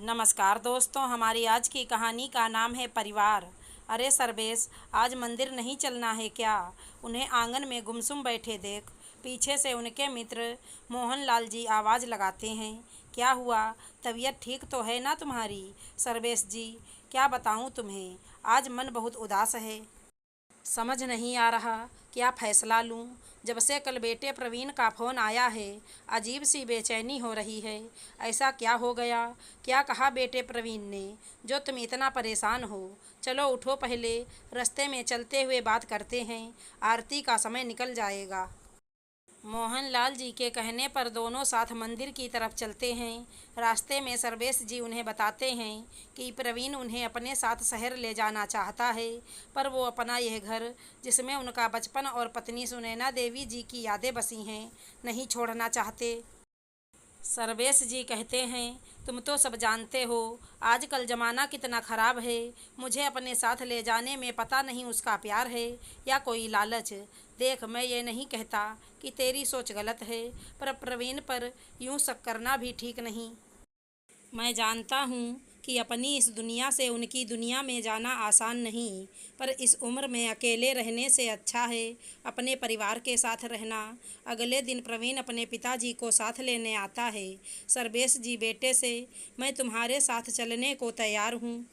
नमस्कार दोस्तों, हमारी आज की कहानी का नाम है परिवार। अरे सर्वेश, आज मंदिर नहीं चलना है क्या? उन्हें आंगन में गुमसुम बैठे देख पीछे से उनके मित्र मोहनलाल जी आवाज़ लगाते हैं। क्या हुआ? तबीयत ठीक तो है ना तुम्हारी? सर्वेश जी, क्या बताऊं तुम्हें, आज मन बहुत उदास है। समझ नहीं आ रहा क्या फ़ैसला लूं। जब से कल बेटे प्रवीण का फ़ोन आया है, अजीब सी बेचैनी हो रही है। ऐसा क्या हो गया? क्या कहा बेटे प्रवीण ने जो तुम इतना परेशान हो? चलो उठो, पहले रास्ते में चलते हुए बात करते हैं, आरती का समय निकल जाएगा। मोहनलाल जी के कहने पर दोनों साथ मंदिर की तरफ चलते हैं। रास्ते में सर्वेश जी उन्हें बताते हैं कि प्रवीण उन्हें अपने साथ शहर ले जाना चाहता है, पर वो अपना यह घर, जिसमें उनका बचपन और पत्नी सुनैना देवी जी की यादें बसी हैं, नहीं छोड़ना चाहते। सर्वेश जी कहते हैं, तुम तो सब जानते हो आजकल ज़माना कितना ख़राब है। मुझे अपने साथ ले जाने में पता नहीं उसका प्यार है या कोई लालच। देख, मैं ये नहीं कहता कि तेरी सोच गलत है, पर प्रवीण पर यूं शक करना भी ठीक नहीं। मैं जानता हूँ कि अपनी इस दुनिया से उनकी दुनिया में जाना आसान नहीं, पर इस उम्र में अकेले रहने से अच्छा है अपने परिवार के साथ रहना। अगले दिन प्रवीण अपने पिताजी को साथ लेने आता है। सर्वेश जी बेटे से, मैं तुम्हारे साथ चलने को तैयार हूँ,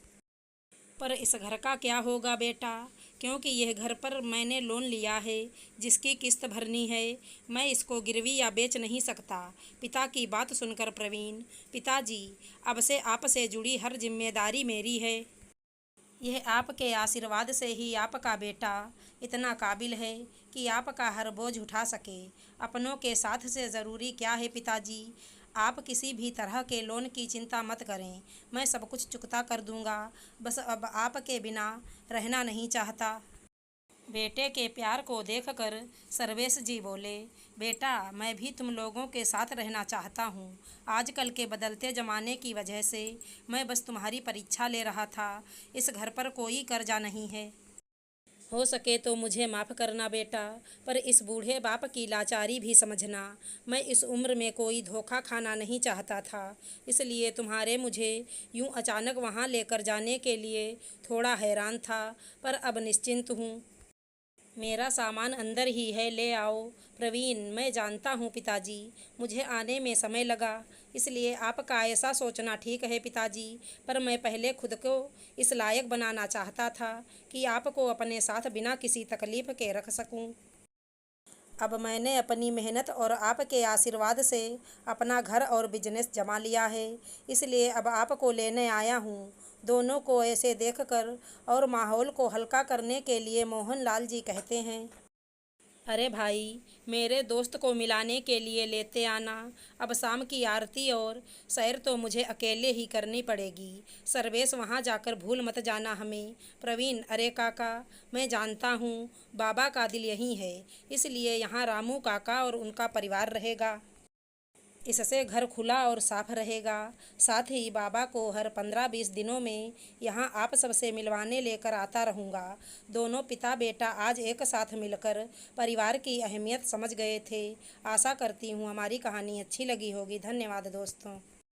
पर इस घर का क्या होगा बेटा? क्योंकि यह घर पर मैंने लोन लिया है, जिसकी किस्त भरनी है। मैं इसको गिरवी या बेच नहीं सकता। पिता की बात सुनकर प्रवीण, पिताजी, अब से आपसे जुड़ी हर जिम्मेदारी मेरी है। यह आपके आशीर्वाद से ही आपका बेटा इतना काबिल है कि आपका हर बोझ उठा सके। अपनों के साथ से ज़रूरी क्या है पिताजी? आप किसी भी तरह के लोन की चिंता मत करें, मैं सब कुछ चुकता कर दूंगा। बस अब आपके बिना रहना नहीं चाहता। बेटे के प्यार को देखकर सर्वेश जी बोले, बेटा, मैं भी तुम लोगों के साथ रहना चाहता हूँ। आजकल के बदलते ज़माने की वजह से मैं बस तुम्हारी परीक्षा ले रहा था। इस घर पर कोई कर्जा नहीं है। हो सके तो मुझे माफ़ करना बेटा, पर इस बूढ़े बाप की लाचारी भी समझना। मैं इस उम्र में कोई धोखा खाना नहीं चाहता था, इसलिए तुम्हारे मुझे यूं अचानक वहां लेकर जाने के लिए थोड़ा हैरान था, पर अब निश्चिंत हूँ। मेरा सामान अंदर ही है, ले आओ। प्रवीण, मैं जानता हूँ पिताजी, मुझे आने में समय लगा, इसलिए आपका ऐसा सोचना ठीक है पिताजी, पर मैं पहले खुद को इस लायक बनाना चाहता था कि आपको अपने साथ बिना किसी तकलीफ़ के रख सकूँ। अब मैंने अपनी मेहनत और आपके आशीर्वाद से अपना घर और बिजनेस जमा लिया है, इसलिए अब आपको लेने आया हूँ। दोनों को ऐसे देखकर और माहौल को हल्का करने के लिए मोहनलाल जी कहते हैं, अरे भाई, मेरे दोस्त को मिलाने के लिए लेते आना। अब शाम की आरती और सैर तो मुझे अकेले ही करनी पड़ेगी। सर्वेश, वहाँ जाकर भूल मत जाना हमें। प्रवीण, अरे काका, मैं जानता हूँ बाबा का दिल यहीं है, इसलिए यहाँ रामू काका और उनका परिवार रहेगा। इससे घर खुला और साफ रहेगा। साथ ही बाबा को हर 15-20 दिनों में यहाँ आप सबसे मिलवाने लेकर आता रहूँगा। दोनों पिता बेटा आज एक साथ मिलकर परिवार की अहमियत समझ गए थे। आशा करती हूँ हमारी कहानी अच्छी लगी होगी। धन्यवाद दोस्तों।